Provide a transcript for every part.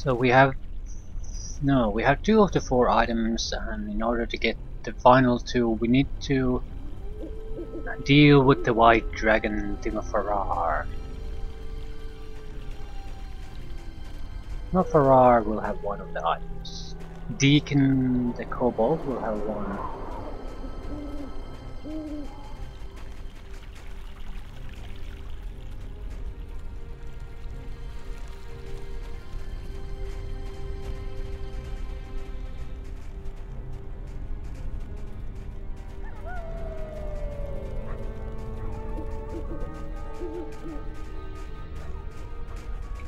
So we have we have 2 of the 4 items, and in order to get the final 2 we need to deal with the white dragon Timofarar. Timofarar will have 1 of the items. Deacon the Kobold will have 1.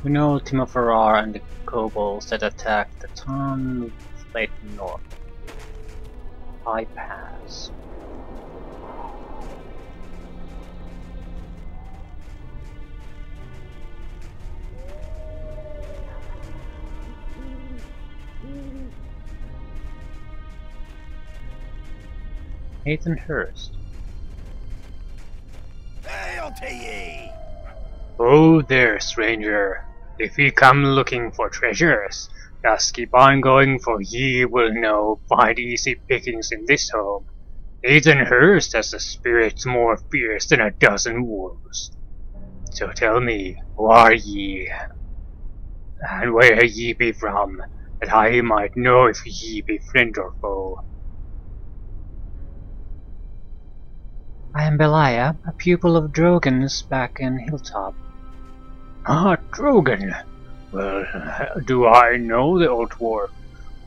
We know Timofarar and the kobolds that attacked the town late north. I pass. Nathan Hurst. Hail to ye! Oh there, stranger. If ye come looking for treasures, just keep on going, for ye will know find easy pickings in this home. Nathan Hurst has a spirit more fierce than a dozen wolves. So tell me, who are ye? And where ye be from, that I might know if ye be friend or foe. I am Belia, a pupil of Drogon's back in Hilltop. Ah, Drogon. Well, do I know the old dwarf?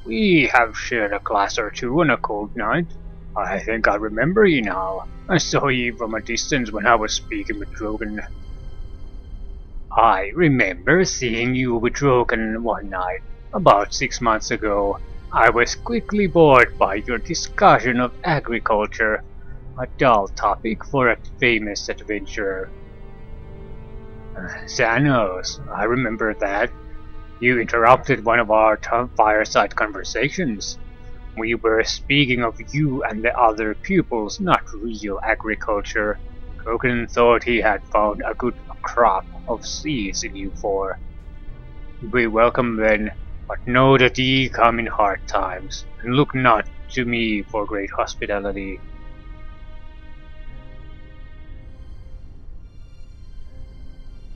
We have shared a glass or two on a cold night. I think I remember ye now. I saw ye from a distance when I was speaking with Drogon. I remember seeing you with Drogon one night, about 6 months ago. I was quickly bored by your discussion of agriculture, a dull topic for a famous adventurer. Xanos, I remember that. You interrupted one of our fireside conversations. We were speaking of you and the other pupils, not real agriculture. Drogon thought he had found a good crop of seeds in you four. Be welcome then, but know that ye come in hard times, and look not to me for great hospitality.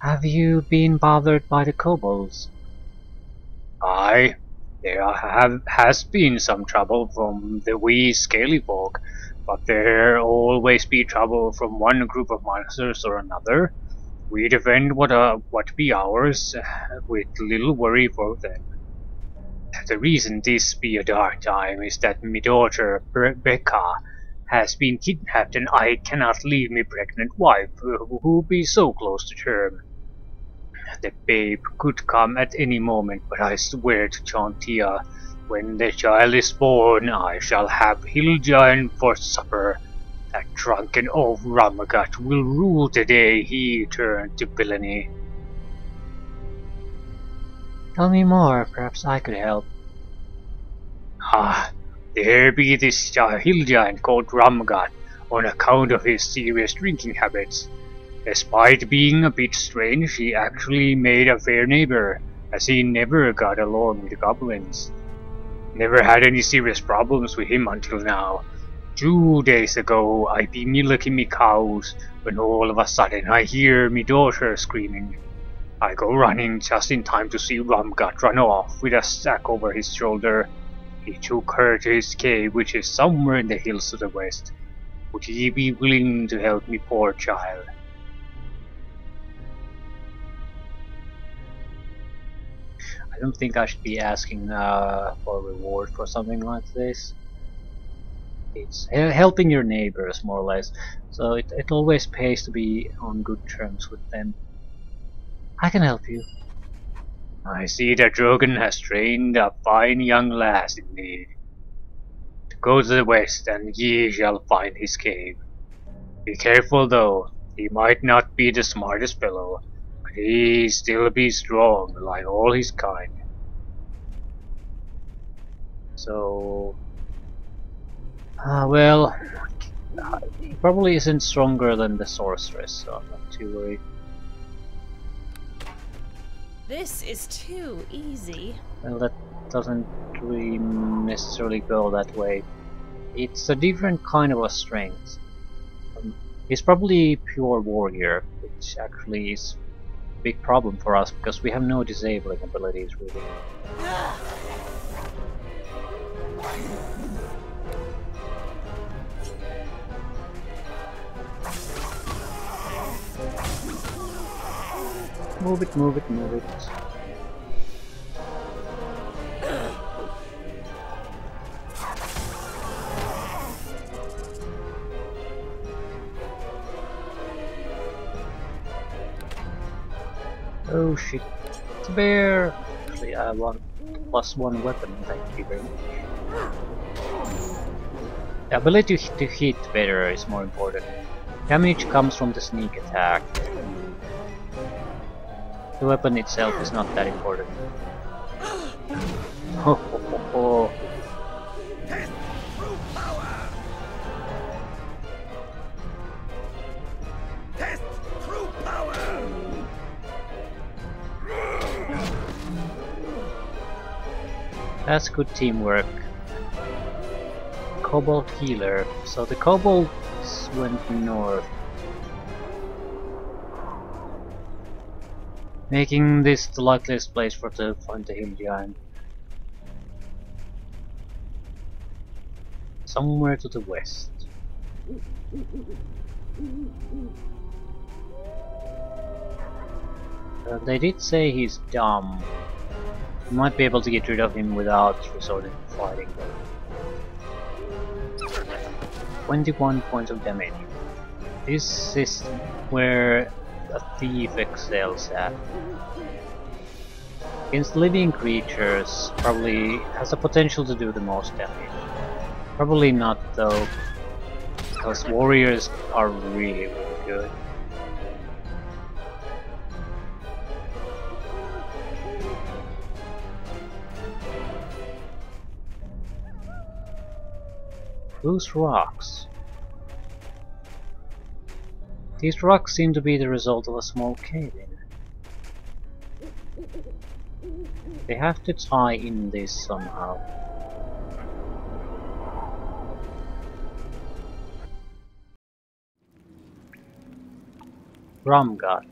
Have you been bothered by the kobolds? Aye, there has been some trouble from the wee scaly folk, but there always be trouble from one group of monsters or another. We defend what be ours, with little worry for them. The reason this be a dark time is that my daughter Becca has been kidnapped, and I cannot leave my pregnant wife, who be so close to term. The babe could come at any moment, but I swear to Chantia, when the child is born, I shall have Hill Giant for supper. That drunken old Rumgut will rule the day he turned to villainy. Tell me more, perhaps I could help. Ah, there be this Hill Giant called Rumgut, on account of his serious drinking habits. Despite being a bit strange, he actually made a fair neighbor, as he never got along with the goblins. Never had any serious problems with him until now. 2 days ago, I be milking me cows, when all of a sudden I hear me daughter screaming. I go running just in time to see Rumgut run off with a sack over his shoulder. He took her to his cave, which is somewhere in the hills to the west. Would ye be willing to help me, poor child? I don't think I should be asking for a reward for something like this. It's helping your neighbors, more or less, so it always pays to be on good terms with them. I can help you. I see that Drogon has trained a fine young lass indeed. Go to the west, and ye shall find his cave. Be careful though, he might not be the smartest fellow, but he still be strong, like all his kind. So... well... he probably isn't stronger than the sorceress, so I'm not too worried. This is too easy. Well, that doesn't really necessarily go that way. It's a different kind of a strength. He's probably pure warrior, which actually is a big problem for us because we have no disabling abilities really. Move it, move it, move it. Oh shit, it's a bear! Actually, I want +1 weapon, thank you very much. The ability to hit better is more important. Damage comes from the sneak attack. The weapon itself is not that important. Ho ho ho ho. Test true power. Test true power. That's good teamwork. Cobalt healer. So the kobolds went north. Making this the likeliest place for to find the hill giant. Somewhere to the west. They did say he's dumb. You might be able to get rid of him without resorting to fighting. 21 points of damage. This is where a thief excels at. Against living creatures, probably has the potential to do the most damage. Probably not though, because warriors are really, really good. Loose rocks. These rocks seem to be the result of a small cave-in. They have to tie in this somehow. Rumgut.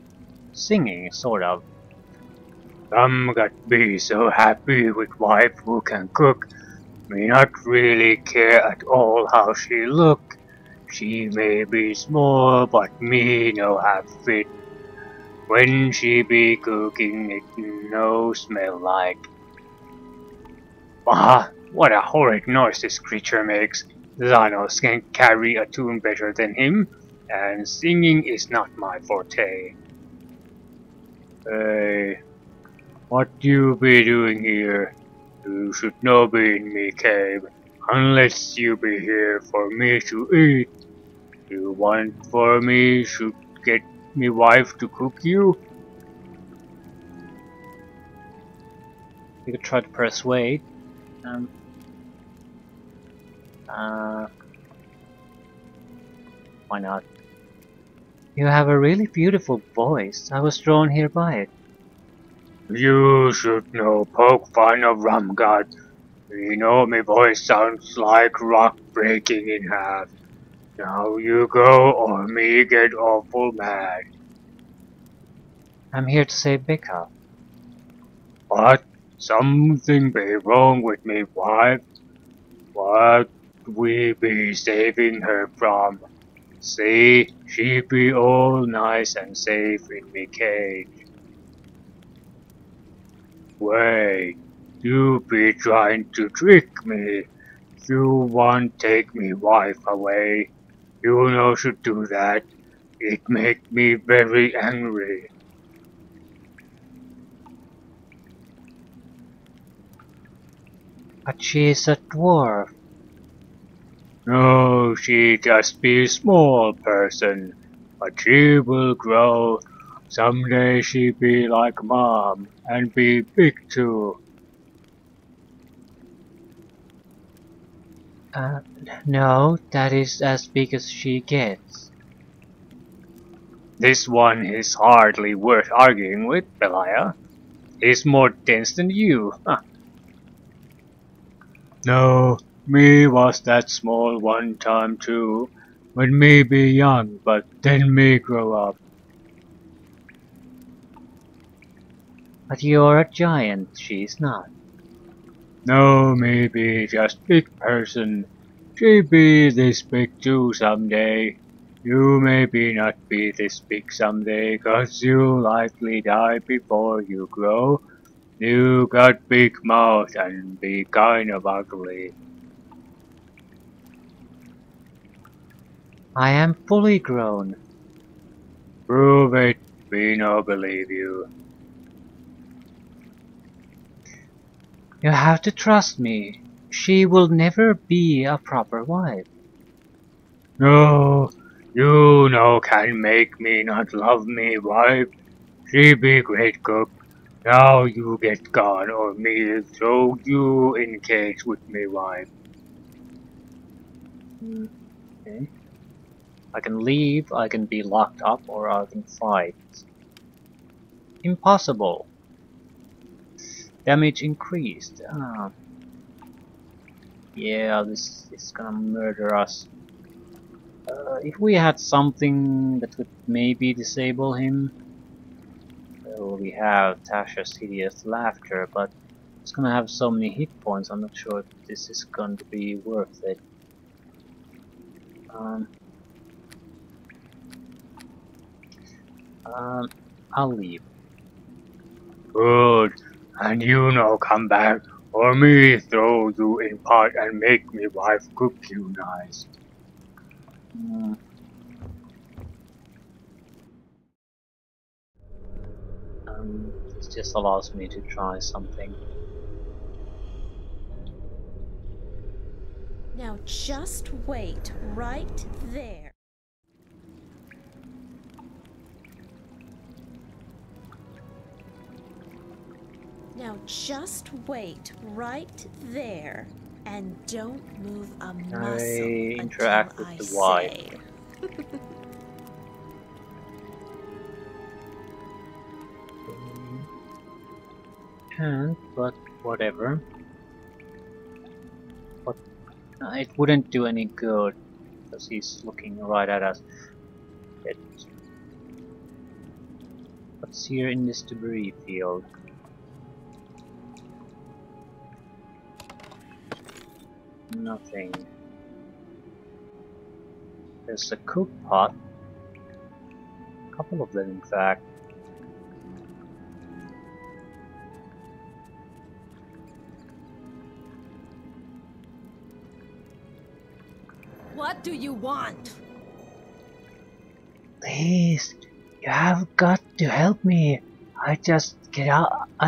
Singing, sort of. Rumgut be so happy with wife who can cook. Me not really care at all how she look. She may be small, but me no have fit. When she be cooking, it no smell like. Ah, what a horrid noise this creature makes. Xanos can carry a tune better than him, and singing is not my forte. Hey, what you be doing here? You should not be in me cave, unless you be here for me to eat. You want for me to get me wife to cook you? You could try to persuade. Why not? You have a really beautiful voice. I was drawn here by it. You should know poke fun of Rumgut. You know my voice sounds like rock breaking in half. Now you go or me get awful mad. I'm here to save Becca. What? Something be wrong with me wife? What we be saving her from? See, she be all nice and safe in me cage. Wait, you be trying to trick me. You want take me wife away. You know should do that. It make me very angry. But she is a dwarf. No, she just be small person. But she will grow. Someday she be like mom and be big too. No, that is as big as she gets. This one is hardly worth arguing with, Belia. He's more dense than you. Huh. No, me was that small one time too. When me be young, but then me grow up. But you're a giant, she's not. No, me be just big person. She be this big too someday. You maybe not be this big someday, 'cause you likely die before you grow. You got big mouth and be kind of ugly. I am fully grown. Prove it, we no believe you. You have to trust me. She will never be a proper wife. No, you no can make me not love me wife. She be great cook. Now you get gone or me throw you in cage with me wife. Okay. I can leave, I can be locked up, or I can fight. Impossible. Damage increased. Ah. Yeah, this is gonna murder us. If we had something that could maybe disable him. Well, we have Tasha's hideous laughter, but it's gonna have so many hit points, I'm not sure if this is going to be worth it. Um, I'll leave. Good, and you no come back or me throw you in pot and make me wife cook you nice. Mm. This just allows me to try something. Now just wait right there. Now just wait right there and don't move a muscle interact until with I the wife. say. Can't, but whatever. But it wouldn't do any good because he's looking right at us. What's here in this debris field? Nothing. There's a cook pot. A couple of them, in fact. What do you want? Please, you have got to help me. I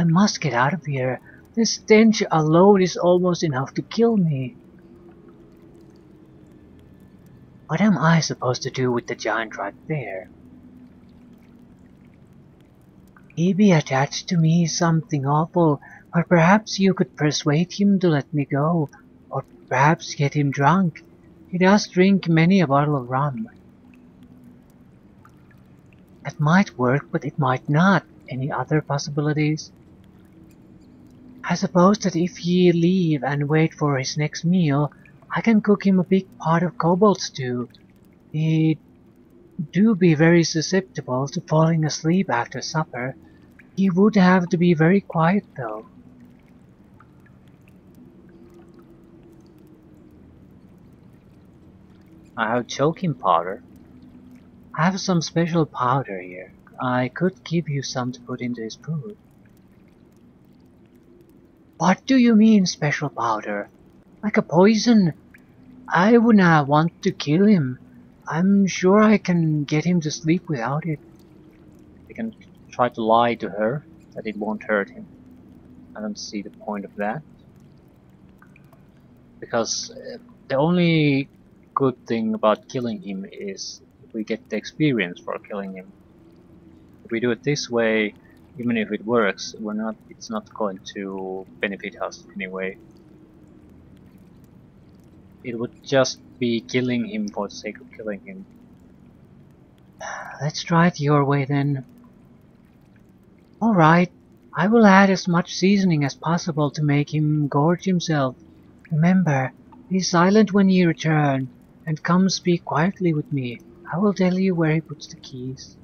must get out of here. This stench alone is almost enough to kill me. What am I supposed to do with the giant right there? He be attached to me something awful, but perhaps you could persuade him to let me go, or perhaps get him drunk. He does drink many a bottle of rum. That might work, but it might not. Any other possibilities? I suppose that if ye leave and wait for his next meal, I can cook him a big pot of cobalt stew. He do be very susceptible to falling asleep after supper. He would have to be very quiet though. I have choking powder. I have some special powder here. I could give you some to put into his food. What do you mean, special powder? Like a poison? I would not want to kill him. I'm sure I can get him to sleep without it. We can try to lie to her that it won't hurt him. I don't see the point of that. Because the only good thing about killing him is we get the experience for killing him. If we do it this way, even if it works, it's not going to benefit us anyway. It would just be killing him for the sake of killing him. Let's try it your way then. Alright, I will add as much seasoning as possible to make him gorge himself. Remember, be silent when you return, and come speak quietly with me. I will tell you where he puts the keys.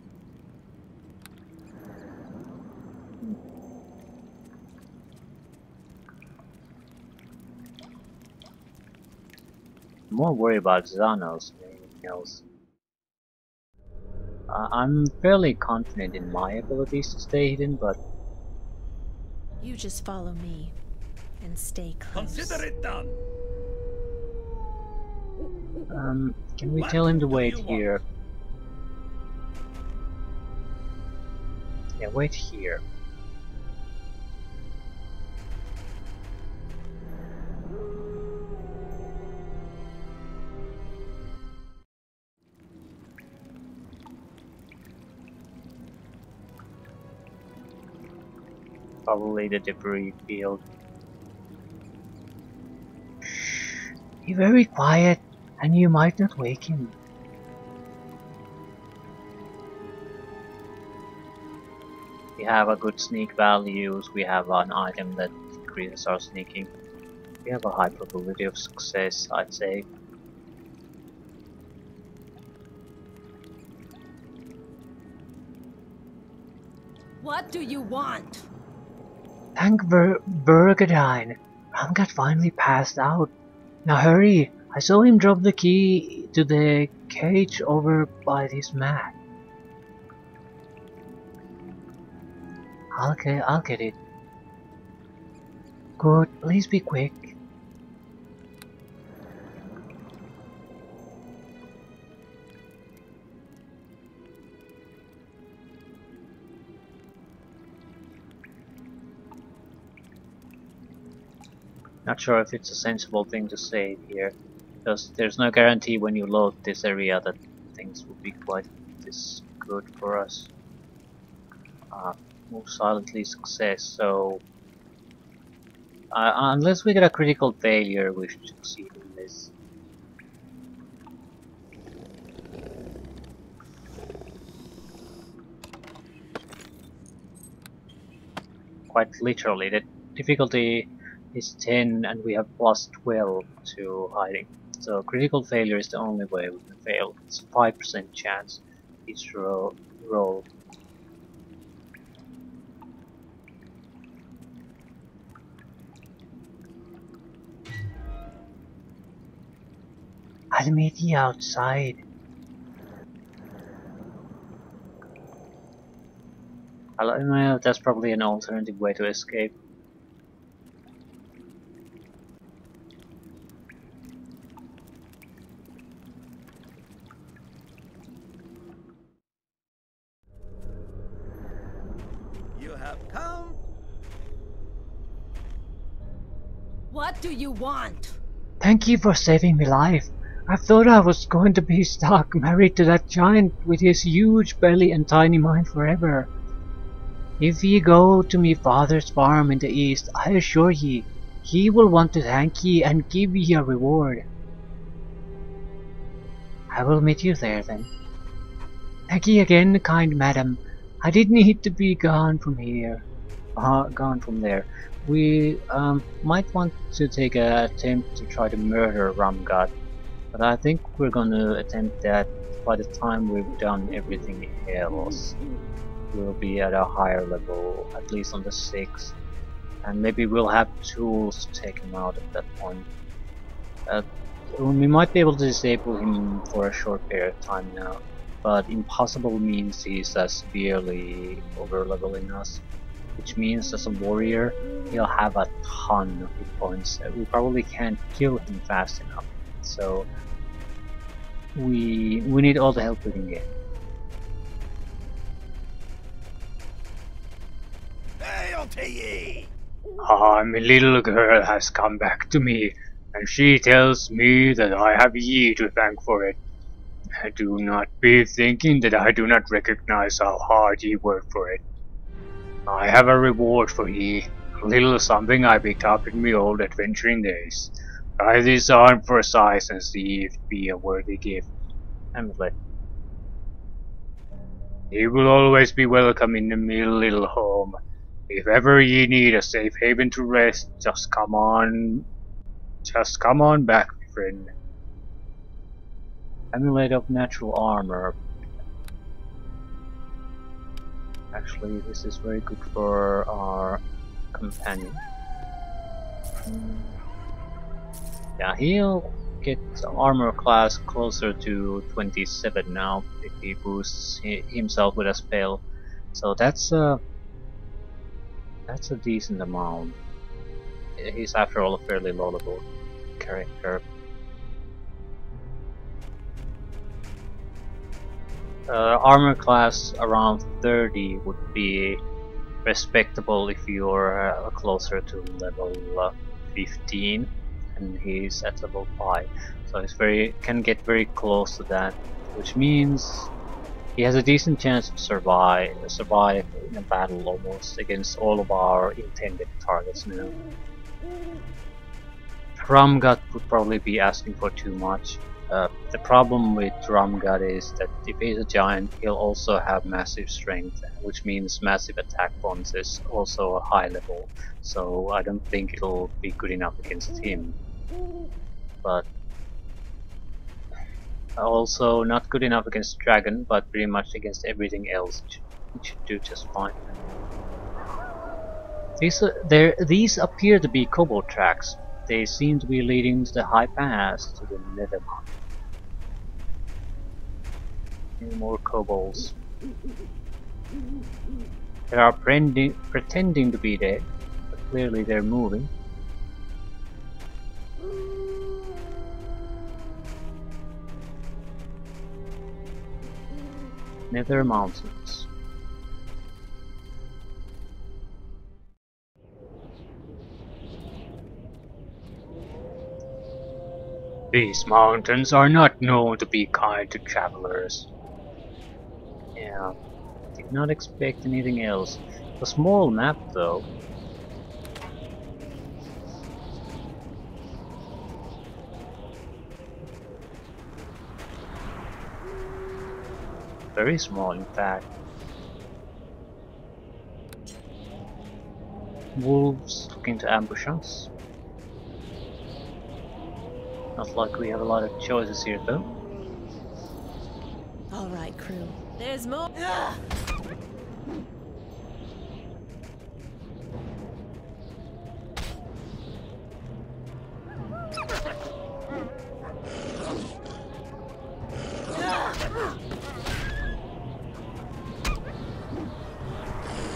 I'm more worried about Xanos than anything else. I'm fairly confident in my abilities to stay hidden, but You just follow me and stay close. Consider it done. can we What tell him to do wait you here? Yeah, wait here. Probably the debris field. Shh, be very quiet, and you might not wake him. We have a good sneak values, we have an item that increases our sneaking. We have a high probability of success, I'd say. What do you want? Thank Burgadine. Rumgut finally passed out. Now hurry! I saw him drop the key to the cage over by this mat. I'll get it. Good, please be quick. Not sure if it's a sensible thing to say here, because there's no guarantee when you load this area that things will be quite this good for us. Move silently success, so unless we get a critical failure we should succeed in this. Quite literally, the difficulty is 10 and we have plus 12 to hiding. So critical failure is the only way we can fail. It's a 5% chance each roll. I'll meet you outside. Well, that's probably an alternative way to escape. You have come. What do you want? Thank you for saving my life. I thought I was going to be stuck married to that giant with his huge belly and tiny mind forever. If ye go to me father's farm in the east, I assure ye, he will want to thank ye and give ye a reward. I will meet you there then. Thank ye again, kind madam. I did need to be gone from here. Gone from there. We might want to take an attempt to try to murder Rumgut, but I think we're gonna attempt that by the time we've done everything else. We'll be at a higher level, at least on the 6th, and maybe we'll have tools to take him out at that point. We might be able to disable him for a short period of time now, but impossible means he's severely over leveling us, which means as a warrior he'll have a ton of hit points. We probably can't kill him fast enough, so we need all the help we can get. Hail to ye! Ah, my little girl has come back to me, and she tells me that I have ye to thank for it. Do not be thinking that I do not recognize how hard ye work for it. I have a reward for ye, a little something I picked up in me old adventuring days. Try this on for size and see if it be a worthy gift. Amulet. He will always be welcome in me little home. If ever ye need a safe haven to rest, just come on back, my friend. Amulet of natural armor. Actually, this is very good for our companion. Yeah, he'll get armor class closer to 27 now if he boosts himself with a spell. So that's a decent amount. He's after all a fairly low level character. Armor class around 30 would be respectable if you're closer to level 15, and he's at level 5, so he's can get very close to that, which means he has a decent chance to survive in a battle almost against all of our intended targets now. Rumgut would probably be asking for too much. The problem with Rumgut is that if he's a giant, he'll also have massive strength, which means massive attack bonus is also a high level, so I don't think it'll be good enough against him. But also not good enough against Dragon, but pretty much against everything else it should do just fine. These appear to be kobold tracks. They seem to be leading to the high pass to the Nethermount. More kobolds. They are pretending to be dead, but clearly they're moving. Nether Mountains. These mountains are not known to be kind to travelers. Yeah, did not expect anything else. A small map though. Very small in fact. Wolves looking to ambush us. Not like we have a lot of choices here though. All right, crew. There's more.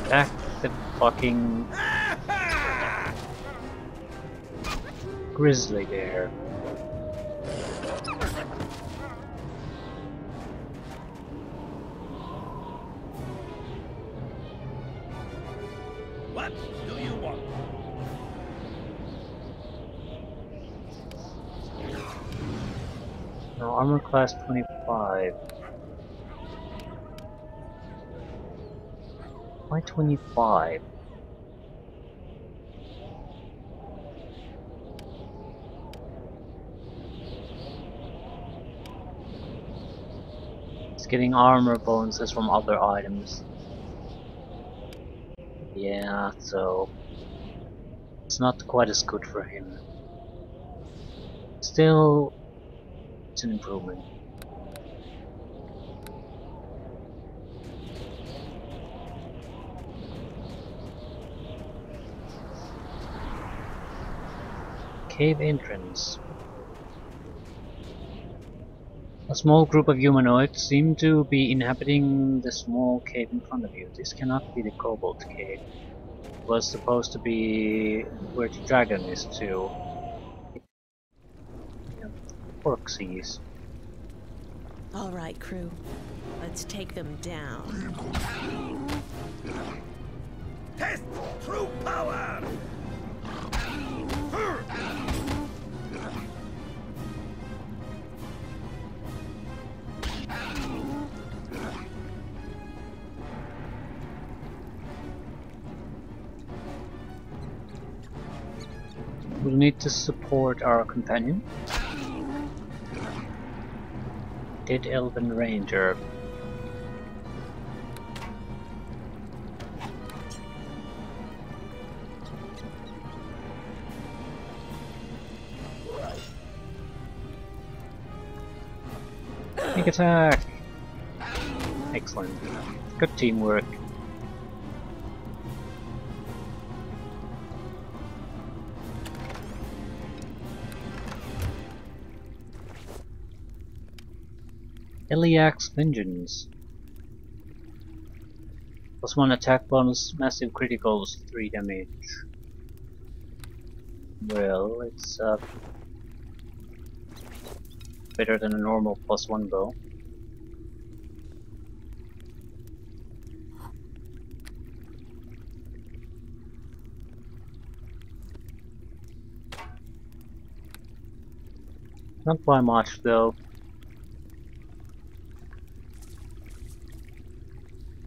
Back the fucking grizzly bear. What do you want? No, armor class 25. Why 25? It's getting armor bonuses from other items. Yeah, so it's not quite as good for him. Still, it's an improvement. Cave entrance. A small group of humanoids seem to be inhabiting the small cave in front of you. This cannot be the Kobold Cave. It was supposed to be where the dragon is too. Yeah, Orcsies. All right, crew. Let's take them down. Test true power! We'll need to support our companion. Dead Elven Ranger. Sneak attack! Excellent. Good teamwork. Eliak's Vengeance. +1 attack bonus, massive criticals, 3 damage. Well, it's better than a normal +1 bow. Not by much though.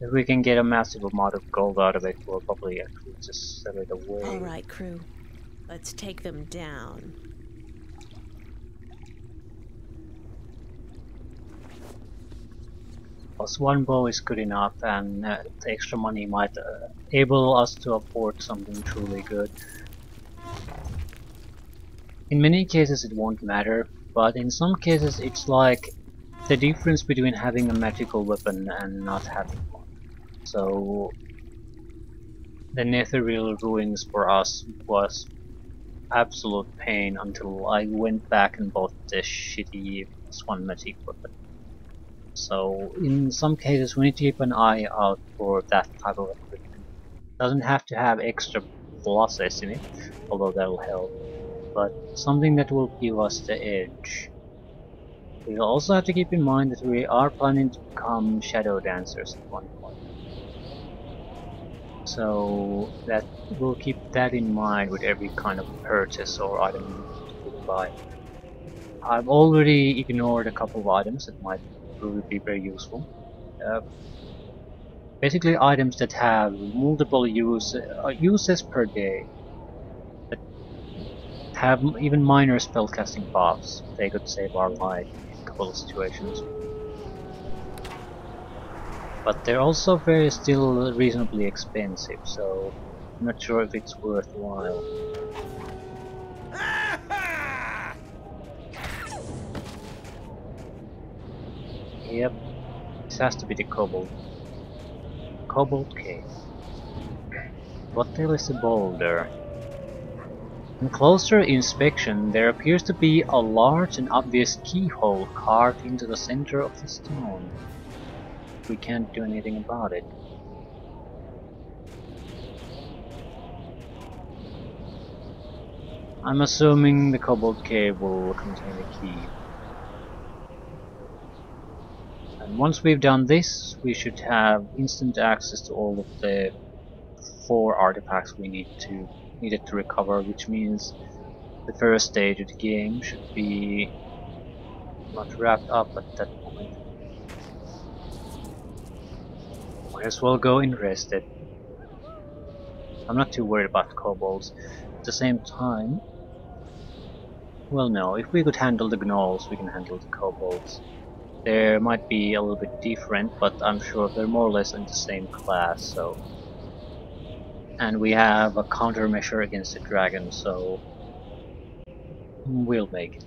If we can get a massive amount of gold out of it, we'll probably actually just sell it away. All right, crew. Let's take them down. +1 bow is good enough, and the extra money might enable us to afford something truly good. In many cases it won't matter, but in some cases it's like the difference between having a magical weapon and not having one. So the Netherreal Ruins for us was absolute pain until I went back and bought the shitty +1 magic weapon. So in some cases we need to keep an eye out for that type of equipment. Doesn't have to have extra pluses in it, although that'll help, but something that will give us the edge. We'll also have to keep in mind that we are planning to become shadow dancers at one point. So that we'll keep that in mind with every kind of purchase or item we buy. I've already ignored a couple of items that might really be very useful. Basically items that have multiple uses per day, that have even minor spellcasting buffs. They could save our life in a couple of situations. But they're also still reasonably expensive, so I'm not sure if it's worthwhile. Yep, this has to be the Kobold. Kobold Cave. What the hell is a boulder? On closer inspection, there appears to be a large and obvious keyhole carved into the center of the stone. We can't do anything about it. I'm assuming the Kobold Cave will contain a key. And once we've done this, we should have instant access to all of the 4 artifacts we needed to recover, which means the first stage of the game should be not wrapped up at that point. Might as well go and rest it. I'm not too worried about kobolds. At the same time, well no, if we could handle the gnolls, we can handle the kobolds. They might be a little bit different, but I'm sure they're more or less in the same class, so... And we have a countermeasure against the dragon, so... we'll make it.